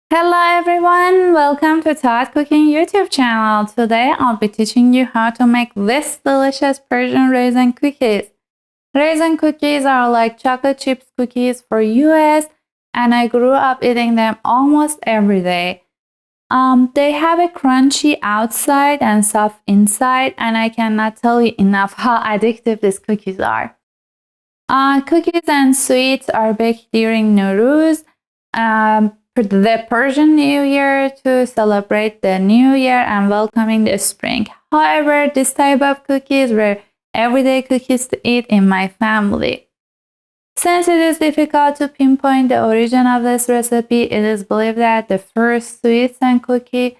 Hello everyone, welcome to Taat Cooking YouTube channel. Today I'll be teaching you how to make this delicious Persian raisin cookies. Raisin cookies are like chocolate chips cookies for US, and I grew up eating them almost every day. They have a crunchy outside and soft inside, and I cannot tell you enough how addictive these cookies are. Cookies and sweets are baked during Nowruz, the Persian New Year, to celebrate the New Year and welcoming the spring. However, this type of cookies were everyday cookies to eat in my family. Since it is difficult to pinpoint the origin of this recipe, it is believed that the first sweets and cookie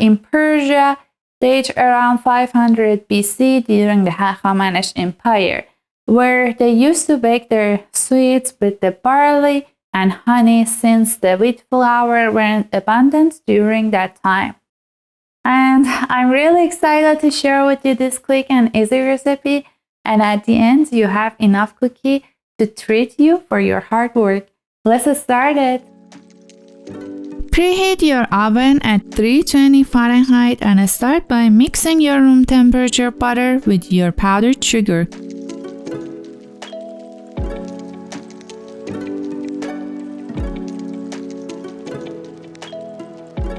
in Persia date around 500 BC during the Hachemenish Empire, where they used to bake their sweets with the barley and honey, since the wheat flour were in abundance during that time. And I'm really excited to share with you this quick and easy recipe, and at the end you have enough cookie to treat you for your hard work. Let's start it. Preheat your oven at 320 Fahrenheit and start by mixing your room temperature butter with your powdered sugar.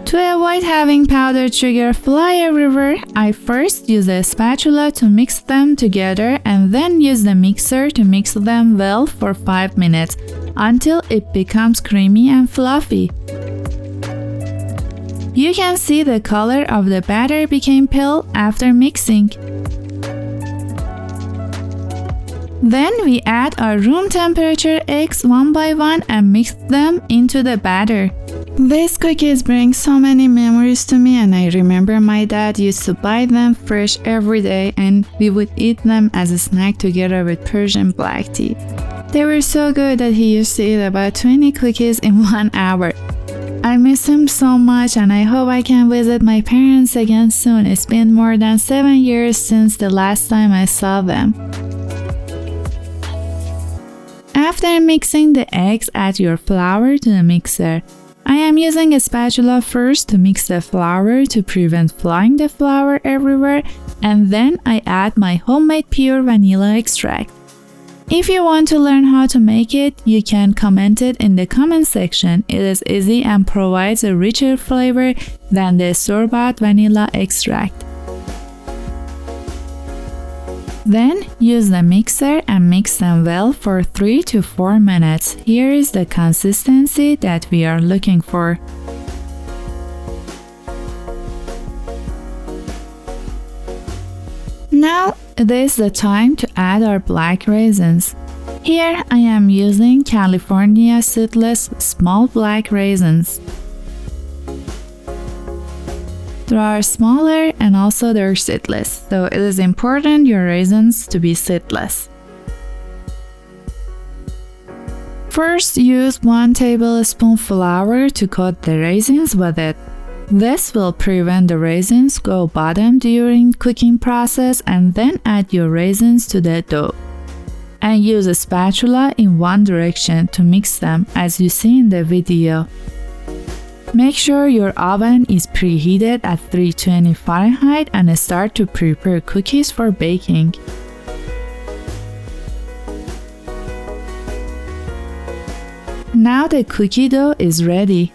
To avoid having powdered sugar fly everywhere, I first use a spatula to mix them together and then use the mixer to mix them well for 5 minutes until it becomes creamy and fluffy. You can see the color of the batter became pale after mixing. Then we add our room temperature eggs one by one and mix them into the batter. These cookies bring so many memories to me, and I remember my dad used to buy them fresh every day and we would eat them as a snack together with Persian black tea. They were so good that he used to eat about 20 cookies in 1 hour. I miss him so much, and I hope I can visit my parents again soon. It's been more than 7 years since the last time I saw them. After mixing the eggs, add your flour to the mixer. I am using a spatula first to mix the flour to prevent flying the flour everywhere, and then I add my homemade pure vanilla extract. If you want to learn how to make it, you can comment it in the comment section. It is easy and provides a richer flavor than the store-bought vanilla extract. Then use the mixer and mix them well for 3 to 4 minutes. Here is the consistency that we are looking for. Now it is the time to add our black raisins. Here I am using California seedless small black raisins. There are smaller and also they're seedless, so it is important your raisins to be seedless. First, use 1 tablespoon flour to coat the raisins with it. This will prevent the raisins go bottom during cooking process, and then add your raisins to the dough. And use a spatula in one direction to mix them, as you see in the video. Make sure your oven is preheated at 320 Fahrenheit and start to prepare cookies for baking. Now the cookie dough is ready.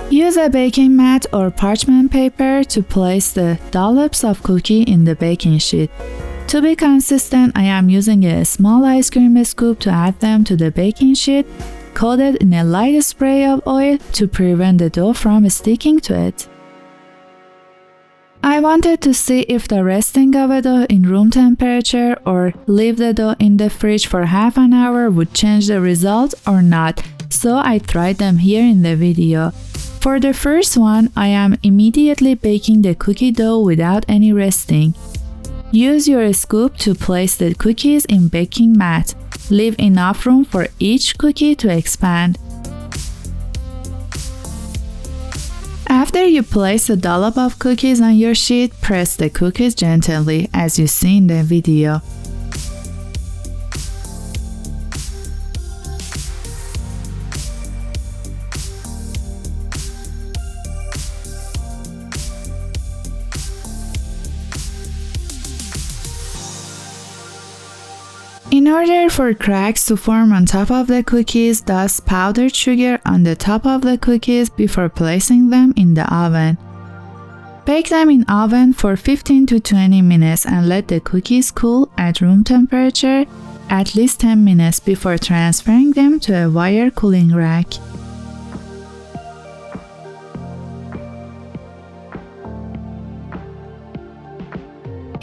Use a baking mat or parchment paper to place the dollops of cookie in the baking sheet. To be consistent, I am using a small ice cream scoop to add them to the baking sheet, coated in a light spray of oil to prevent the dough from sticking to it. I wanted to see if the resting of a dough in room temperature or leave the dough in the fridge for half an hour would change the result or not, so I tried them here in the video. For the first one, I am immediately baking the cookie dough without any resting. Use your scoop to place the cookies in baking mat. Leave enough room for each cookie to expand. After you place a dollop of cookies on your sheet, press the cookies gently, as you see in the video. In order for cracks to form on top of the cookies, dust powdered sugar on the top of the cookies before placing them in the oven. Bake them in oven for 15 to 20 minutes and let the cookies cool at room temperature at least 10 minutes before transferring them to a wire cooling rack.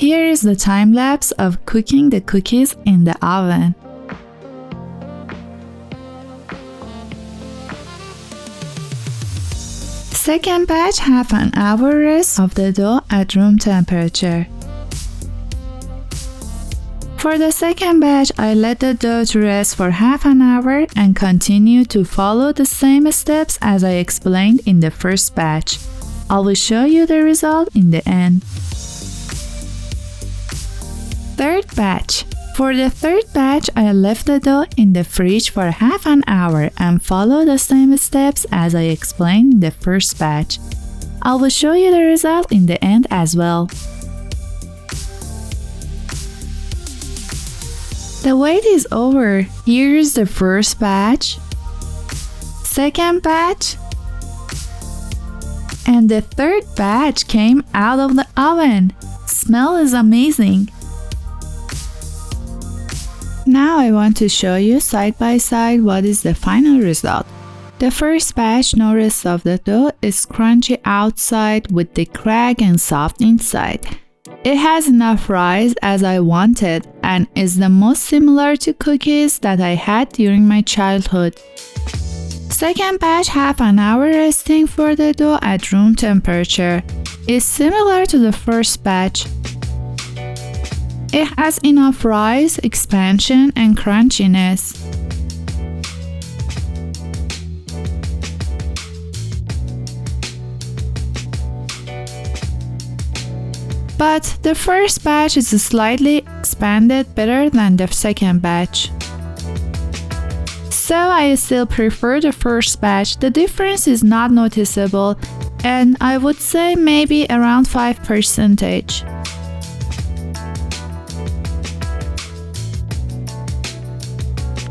Here is the time lapse of cooking the cookies in the oven. Second batch, half an hour rest of the dough at room temperature. For the second batch, I let the dough to rest for half an hour and continue to follow the same steps as I explained in the first batch. I will show you the result in the end. Third batch. For the third batch, I left the dough in the fridge for half an hour and followed the same steps as I explained in the first batch. I will show you the result in the end as well. The wait is over. Here's the first batch, second batch, and the third batch came out of the oven. Smell is amazing. Now I want to show you side by side what is the final result. The first batch, no rest of the dough, is crunchy outside with the crack and soft inside. It has enough rise as I wanted and is the most similar to cookies that I had during my childhood. Second batch, half an hour resting for the dough at room temperature, is similar to the first batch. It has enough rise, expansion, and crunchiness. But the first batch is slightly expanded better than the second batch. So I still prefer the first batch. The difference is not noticeable, and I would say maybe around 5%.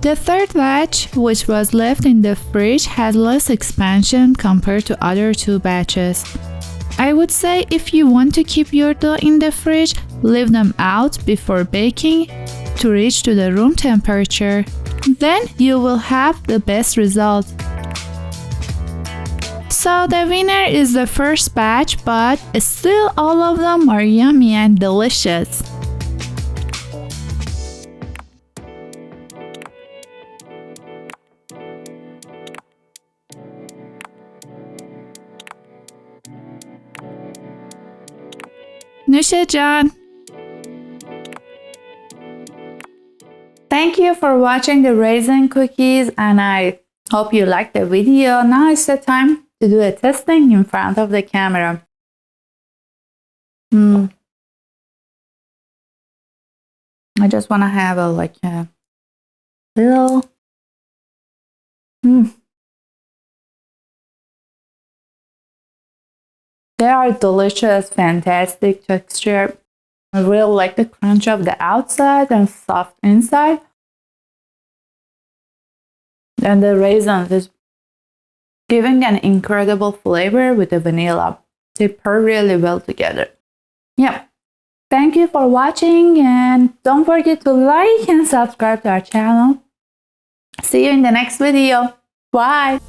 The third batch, which was left in the fridge, had less expansion compared to other two batches. I would say if you want to keep your dough in the fridge, leave them out before baking to reach to the room temperature. Then you will have the best result. So the winner is the first batch, but still all of them are yummy and delicious. Nusha Jan. Thank you for watching the raisin cookies, and I hope you liked the video. Now it's the time to do a testing in front of the camera. I just want to have a little They are delicious, fantastic texture. I really like the crunch of the outside and soft inside. And the raisins is giving an incredible flavor with the vanilla. They pair really well together. Yeah. Thank you for watching, and don't forget to like and subscribe to our channel. See you in the next video. Bye.